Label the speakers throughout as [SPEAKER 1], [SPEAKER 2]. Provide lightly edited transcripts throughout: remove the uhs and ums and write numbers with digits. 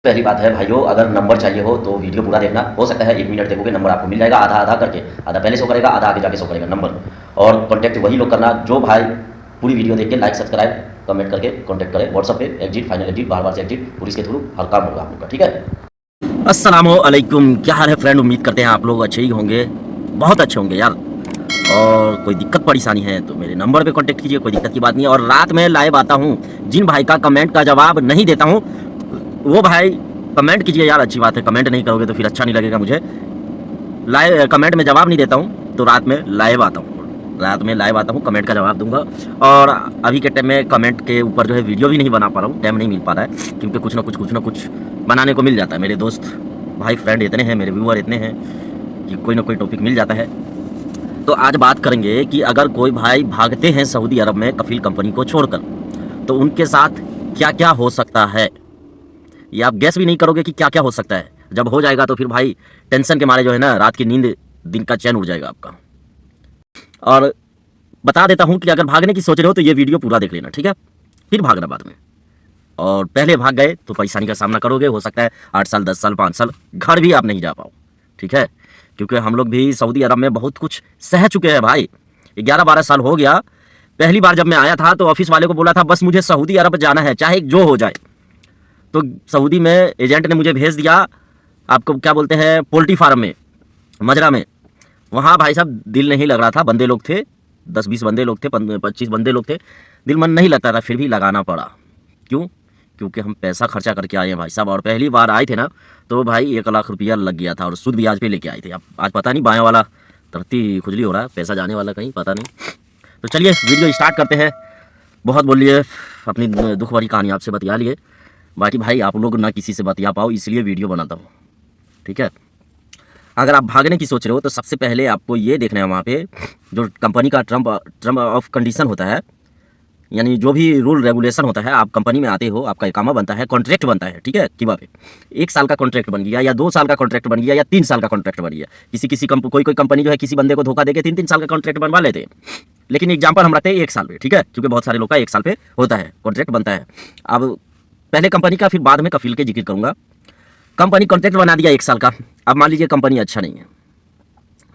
[SPEAKER 1] पहली बात है भाइयों, अगर नंबर चाहिए हो तो वीडियो पूरा देखना। हो सकता है 1 मिनट देखोगे नंबर आपको मिल जाएगा, आधा आधा करके, आधा पहले शो करेगा, आधा आगे जाके शो करेगा नंबर। और कॉन्टैक्ट वही लोग करना जो भाई पूरी वीडियो देख के लाइक सब्सक्राइब कमेंट करके कॉन्टैक्ट करें व्हाट्सअप पे, एग्जिट फाइनल एग्जिट बार बार से एग्जिट पुलिस के थ्रू हर काम होगा आप लोग का, ठीक है। अस्सलामुअलैकुम, क्या हाल है फ्रेंड? उम्मीद करते हैं आप लोग अच्छे ही होंगे, बहुत अच्छे होंगे यार। और कोई दिक्कत परेशानी है तो मेरे नंबर पे कांटेक्ट कीजिए, कोई दिक्कत की बात नहीं है। और रात में लाइव आता हूँ, जिन भाई का कमेंट का जवाब नहीं देता हूँ वो भाई कमेंट कीजिए यार, अच्छी बात है। कमेंट नहीं करोगे तो फिर अच्छा नहीं लगेगा मुझे। लाइव कमेंट में जवाब नहीं देता हूँ तो रात में लाइव आता हूँ, रात में लाइव आता हूँ, कमेंट का जवाब दूंगा। और अभी के टाइम में कमेंट के ऊपर जो है वीडियो भी नहीं बना पा रहा हूँ, टाइम नहीं मिल पा रहा है, क्योंकि कुछ ना कुछ बनाने को मिल जाता है। मेरे दोस्त भाई फ्रेंड इतने हैं, मेरे व्यूअर इतने हैं कि कोई ना कोई टॉपिक मिल जाता है। तो आज बात करेंगे कि अगर कोई भाई भागते हैं सऊदी अरब में कफील कंपनी को छोड़कर, तो उनके साथ क्या क्या हो सकता है। ये आप गैस भी नहीं करोगे कि क्या क्या हो सकता है। जब हो जाएगा तो फिर भाई टेंशन के मारे जो है ना, रात की नींद दिन का चैन उड़ जाएगा आपका। और बता देता हूं कि अगर भागने की सोच रहे हो तो ये वीडियो पूरा देख लेना, ठीक है? फिर भागना बाद में। और पहले भाग गए तो परेशानी का सामना करोगे, हो सकता है 8 साल 10 साल 5 साल घर भी आप नहीं जा पाओ, ठीक है? क्योंकि हम लोग भी सऊदी अरब में बहुत कुछ सह चुके हैं भाई। 11-12 साल हो गया। पहली बार जब मैं आया था तो ऑफिस वाले को बोला था बस मुझे सऊदी अरब जाना है, चाहे जो हो जाए। तो सऊदी में एजेंट ने मुझे भेज दिया, आपको क्या बोलते हैं, पोल्ट्री फार्म में, मजरा में। वहाँ भाई साहब दिल नहीं लग रहा था, बंदे लोग थे 10-20 बंदे लोग थे, 25 बंदे लोग थे, दिल मन नहीं लगता था, फिर भी लगाना पड़ा। क्यों? क्योंकि हम पैसा खर्चा करके आए हैं भाई साहब। और पहली बार आए थे ना तो भाई 1 लाख रुपया लग गया था, और सूद ब्याज पे लेके आए थे। अब आज पता नहीं बाएं वाला तरती खुजली हो रहा है, पैसा जाने वाला कहीं पता नहीं। तो चलिए वीडियो स्टार्ट करते हैं। बहुत बोल लिए, अपनी दुख भरी कहानी आपसे बतिया लिए। बाकी भाई आप लोग ना किसी से बतिया पाओ, इसलिए वीडियो बनाता हूँ, ठीक है? अगर आप भागने की सोच रहे हो तो सबसे पहले आपको ये देखना है वहाँ पे जो कंपनी का टर्म ऑफ कंडीशन होता है, यानी जो भी रूल रेगुलेशन होता है। आप कंपनी में आते हो, आपका इकामा बनता है, कॉन्ट्रैक्ट बनता है, ठीक है? किबा पे 1 साल का कॉन्ट्रैक्ट बन गया, या 2 साल का कॉन्ट्रैक्ट बन गया, या 3 साल का कॉन्ट्रैक्ट बन गया। कोई कंपनी जो है किसी बंदे को धोखा देके 3-3 साल का कॉन्ट्रैक्ट बनवा लेते हैं, लेकिन एग्जाम्पल हम रखते हैं 1 साल पे, ठीक है? क्योंकि बहुत सारे लोग का 1 साल पे होता है, कॉन्ट्रैक्ट बनता है। अब पहले कंपनी का, फिर बाद में कफील के जिक्र करूंगा। कंपनी कॉन्ट्रैक्ट बना दिया 1 साल का। अब मान लीजिए कंपनी अच्छा नहीं है,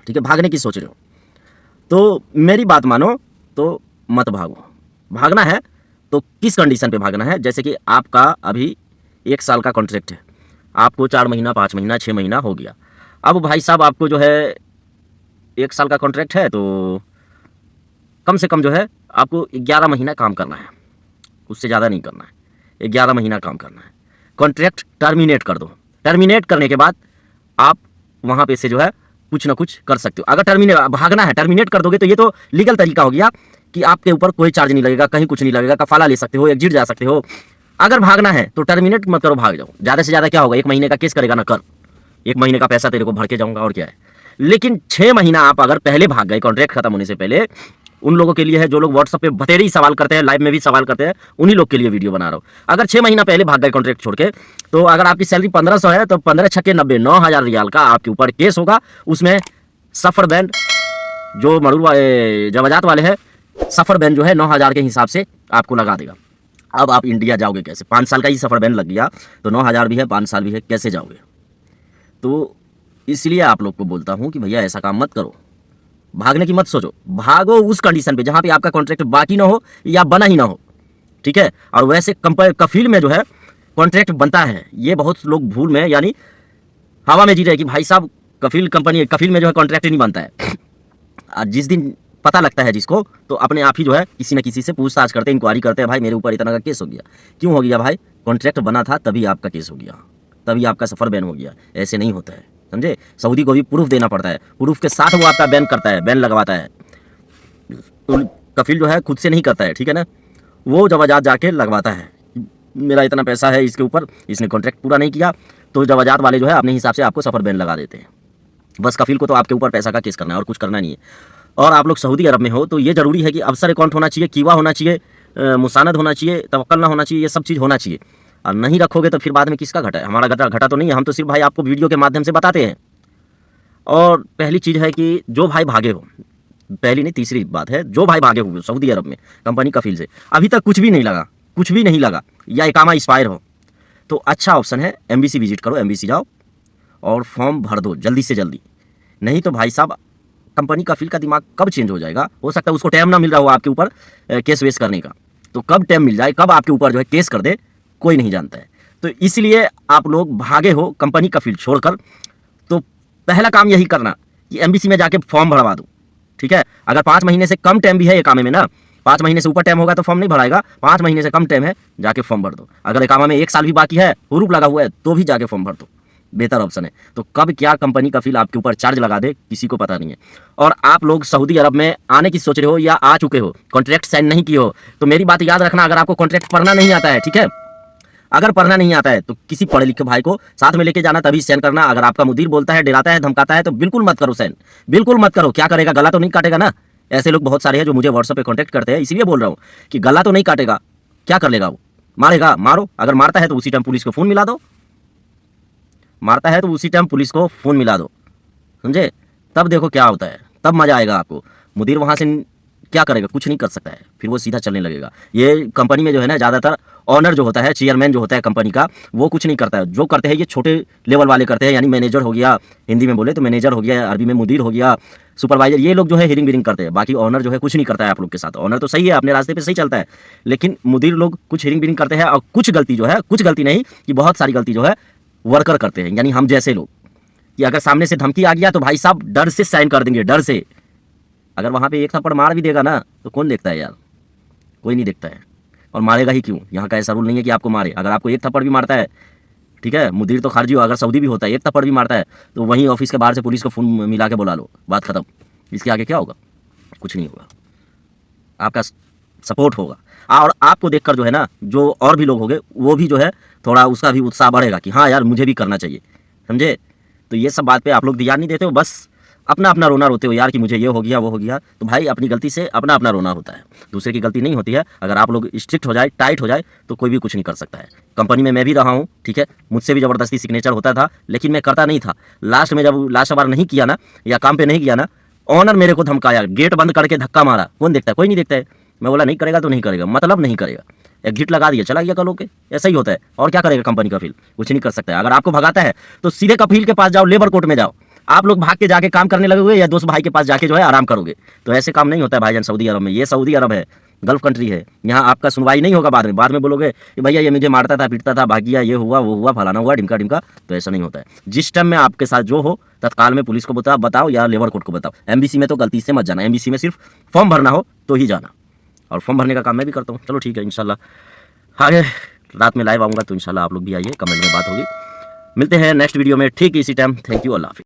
[SPEAKER 1] ठीक है? भागने की सोच रहे हो तो मेरी बात मानो, तो मत भागो। भागना है तो किस कंडीशन पे भागना है? जैसे कि आपका अभी 1 साल का कॉन्ट्रैक्ट है, आपको 4 महीना 5 महीना 6 महीना हो गया। अब भाई साहब आपको जो है 1 साल का कॉन्ट्रैक्ट है तो कम से कम जो है आपको 11 महीना काम करना है, उससे ज़्यादा नहीं करना है। 11 महीना काम करना है। कॉन्ट्रैक्ट टर्मिनेट कर दो। टर्मिनेट करने के बाद आप वहाँ पे से जो है कुछ ना कुछ कर सकते हो। अगर भागना है, टर्मिनेट कर दोगे तो ये तो लीगल तरीका हो गया कि आपके ऊपर कोई चार्ज नहीं लगेगा, कहीं कुछ नहीं लगेगा, कफाला ले सकते हो, एग्जिट जा सकते हो। अगर भागना है तो टर्मिनेट मत करो, भाग जाओ। ज़्यादा से ज़्यादा क्या होगा, 1 महीने का केस करेगा ना, कर 1 महीने का पैसा तेरे को भर के जाऊँगा, और क्या है। लेकिन 6 महीना आप अगर पहले भाग गए, कॉन्ट्रैक्ट खत्म होने से पहले, उन लोगों के लिए है जो लोग व्हाट्सएप पे बतेरी सवाल करते हैं, लाइव में भी सवाल करते हैं, उन्हीं लोग के लिए वीडियो बना रहा हूँ। अगर 6 महीना पहले भाग गए कॉन्ट्रैक्ट छोड़ के, तो अगर आपकी सैलरी 1500 है तो 15 छक्के 90, 9,000 रियाल का आपके ऊपर केस होगा। उसमें सफ़र बैन, जो मरूर जवाजात वाले हैं, सफ़र बैन जो है 9,000 के हिसाब से आपको लगा देगा। अब आप इंडिया जाओगे कैसे? 5 साल का ही सफ़र बैन लग गया तो 9,000 भी है, 5 साल भी है, कैसे जाओगे? तो इसलिए आप लोग को बोलता हूँ कि भैया ऐसा काम मत करो, भागने की मत सोचो। भागो उस कंडीशन पे जहाँ पे आपका कॉन्ट्रैक्ट बाकी ना हो या बना ही ना हो, ठीक है? और वैसे कफील में जो है कॉन्ट्रैक्ट बनता है, ये बहुत लोग भूल में यानी हवा में जी रहे कि भाई साहब कफील में जो है कॉन्ट्रैक्ट नहीं बनता है। जिस दिन पता लगता है जिसको, तो अपने आप ही जो है किसी न किसी से पूछताछ करते हैं, इंक्वायरी करते हैं, भाई मेरे ऊपर इतना का केस हो गया। क्यों हो गया भाई? कॉन्ट्रैक्ट बना था तभी आपका केस हो गया, तभी आपका सफ़र बैन हो गया। ऐसे नहीं होता है, समझे? सऊदी को भी प्रूफ देना पड़ता है, प्रूफ के साथ वो आपका बैन करता है, बैन लगवाता है। तो कफील जो है खुद से नहीं करता है, ठीक है ना? वो जवाजात जाके लगवाता है, मेरा इतना पैसा है इसके ऊपर, इसने कॉन्ट्रैक्ट पूरा नहीं किया, तो जवाजात वाले जो है अपने हिसाब से आपको सफ़र बैन लगा देते हैं। बस कफील को तो आपके ऊपर पैसा का केस करना है और कुछ करना नहीं है। और आप लोग सऊदी अरब में हो तो ये ज़रूरी है कि अफसर अकाउंट होना चाहिए, कीवा होना चाहिए, मुसानद होना चाहिए, तवक्कल ना होना चाहिए, ये सब चीज़ होना चाहिए। और नहीं रखोगे तो फिर बाद में किसका घटा है? हमारा घटा तो नहीं है, हम तो सिर्फ भाई आपको वीडियो के माध्यम से बताते हैं। और पहली चीज़ है कि जो भाई भागे हो, पहली नहीं तीसरी बात है, जो भाई भागे हुए सऊदी अरब में कंपनी कफील से, अभी तक कुछ भी नहीं लगा, कुछ भी नहीं लगा, या इकामा एक्सपायर हो, तो अच्छा ऑप्शन है, एमबीसी विजिट करो, एमबीसी जाओ और फॉर्म भर दो जल्दी से जल्दी। नहीं तो भाई साहब कंपनी का फील का दिमाग कब चेंज हो जाएगा, हो सकता है उसको टाइम ना मिल रहा हो आपके ऊपर केस वेस करने का, तो कब टाइम मिल जाए, कब आपके ऊपर जो है केस कर दे, कोई नहीं जानता है। तो इसलिए आप लोग भागे हो कंपनी का फील्ड छोड़कर, तो पहला काम यही करना कि एमबीसी में जाके फॉर्म भरवा दो, ठीक है। अगर 5 महीने से कम टाइम भी है एकामे में ना, 5 महीने से ऊपर टाइम होगा तो फॉर्म नहीं भराएगा, 5 महीने से कम टाइम है जाके फॉर्म भर दो। अगर एकामा में 1 साल भी बाकी है, हुरूप लगा हुआ है, तो भी जाके फॉर्म भर दो, बेहतर ऑप्शन है। तो कब क्या कंपनी का फील आपके ऊपर चार्ज लगा दे किसी को पता नहीं है। और आप लोग सऊदी अरब में आने की सोच रहे हो या आ चुके हो, कॉन्ट्रैक्ट साइन नहीं किए हो, तो मेरी बात याद रखना, अगर आपको कॉन्ट्रैक्ट पढ़ना नहीं आता है, ठीक है, अगर पढ़ना नहीं आता है तो किसी पढ़े लिखे भाई को साथ में लेके जाना, तभी साइन करना। अगर आपका मुदीर बोलता है, डराता है, धमकाता है, तो बिल्कुल मत करो साइन, बिल्कुल मत करो। क्या करेगा, गला तो नहीं काटेगा ना। ऐसे लोग बहुत सारे हैं जो मुझे व्हाट्सएप पे कॉन्टैक्ट करते हैं, इसलिए बोल रहा हूँ कि गला तो नहीं काटेगा, क्या कर लेगा वो, मारेगा, मारो। अगर मारता है तो उसी टाइम पुलिस को फ़ोन मिला दो, मारता है तो उसी टाइम पुलिस को फ़ोन मिला दो, समझे। तब देखो क्या होता है, तब मज़ा आएगा आपको। मुदीर वहाँ से क्या करेगा, कुछ नहीं कर सकता है, फिर वो सीधा चलने लगेगा। ये कंपनी में जो है ना, ज़्यादातर ऑनर जो होता है, चेयरमैन जो होता है कंपनी का, वो कुछ नहीं करता है। जो करते हैं ये छोटे लेवल वाले करते हैं, यानी मैनेजर हो गया, हिंदी में बोले तो मैनेजर हो गया, अरबी में मुदीर हो गया, सुपरवाइजर, ये लोग जो है हियरिंग बियरिंग करते हैं। बाकी ऑनर जो है कुछ नहीं करता है आप लोग के साथ। ऑनर तो सही है, अपने रास्ते पे सही चलता है, लेकिन मुदीर लोग कुछ हियरिंग बियरिंग करते हैं। और कुछ गलती जो है, कुछ गलती नहीं कि बहुत सारी गलती जो है वर्कर करते हैं, यानी हम जैसे लोग, कि अगर सामने से धमकी आ गया तो भाई साहब डर से साइन कर देंगे, डर से। अगर वहाँ पे एक थप्पड़ मार भी देगा ना, तो कौन देखता है यार, कोई नहीं देखता है, और मारेगा ही क्यों। यहाँ का ऐसा रूल नहीं है कि आपको मारे। अगर आपको एक थप्पड़ भी मारता है, ठीक है, मुदीर तो खारजी हो, अगर सऊदी भी होता है, एक थप्पड़ भी मारता है, तो वहीं ऑफिस के बाहर से पुलिस को फ़ोन मिला के बुला लो, बात खत्म। इसके आगे क्या होगा, कुछ नहीं होगा, आपका सपोर्ट होगा। और आपको देखकर जो है ना, जो और भी लोग होंगे, वो भी जो है थोड़ा उसका भी उत्साह बढ़ेगा कि हाँ यार मुझे भी करना चाहिए, समझे। तो ये सब बात पे आप लोग ध्यान नहीं देते हो, बस अपना अपना रोना रोते हो यार कि मुझे ये हो गया वो हो गया। तो भाई अपनी गलती से अपना अपना रोना होता है, दूसरे की गलती नहीं होती है। अगर आप लोग स्ट्रिक्ट हो जाए, टाइट हो जाए, तो कोई भी कुछ नहीं कर सकता है। कंपनी में मैं भी रहा हूँ, ठीक है, मुझसे भी ज़बरदस्ती सिग्नेचर होता था, लेकिन मैं करता नहीं था। लास्ट में जब लास्ट बार नहीं किया ना, या काम पे नहीं किया ना, ऑनर मेरे को धमकाया, गेट बंद करके धक्का मारा। कौन देखता है, कोई नहीं देखता है। मैं बोला नहीं करेगा तो नहीं करेगा, मतलब नहीं करेगा, एग्जिट लगा दिया, चला गया कल के। ऐसा ही होता है। और क्या करेगा कंपनी का फील, कुछ नहीं कर सकता है। अगर आपको भगाता है तो सीधे कफील के पास जाओ, लेबर कोर्ट में जाओ, आप लोग भाग के जाके काम करने लगोगे, या दोस्त भाई के पास जाके जो है आराम करोगे। तो ऐसे काम नहीं होता है भाईजान सऊदी अरब में। ये सऊदी अरब है, गल्फ कंट्री है, यहाँ आपका सुनवाई नहीं होगा। बाद में बोलोगे कि भैया ये मुझे मारता था, पीटता था, भाग गया, ये हुआ वो हुआ, फलाना हुआ, ढिमका ढिमका। तो ऐसा नहीं होता है। जिस टाइम में आपके साथ जो हो, तत्काल में पुलिस को बताओ या लेबर कोर्ट को बताओ। एमबीसी में तो गलती से मत जाना, एमबीसी में सिर्फ फॉर्म भरना हो तो ही जाना, और फॉर्म भरने का काम मैं भी करता हूँ। चलो ठीक है, इंशाल्लाह आगे रात में लाइव आऊँगा, तो इंशाल्लाह आप लोग भी आइए, कमेंट में बात होगी। मिलते हैं नेक्स्ट वीडियो में ठीक इसी टाइम। थैंक यू, अल्लाह हाफिज़।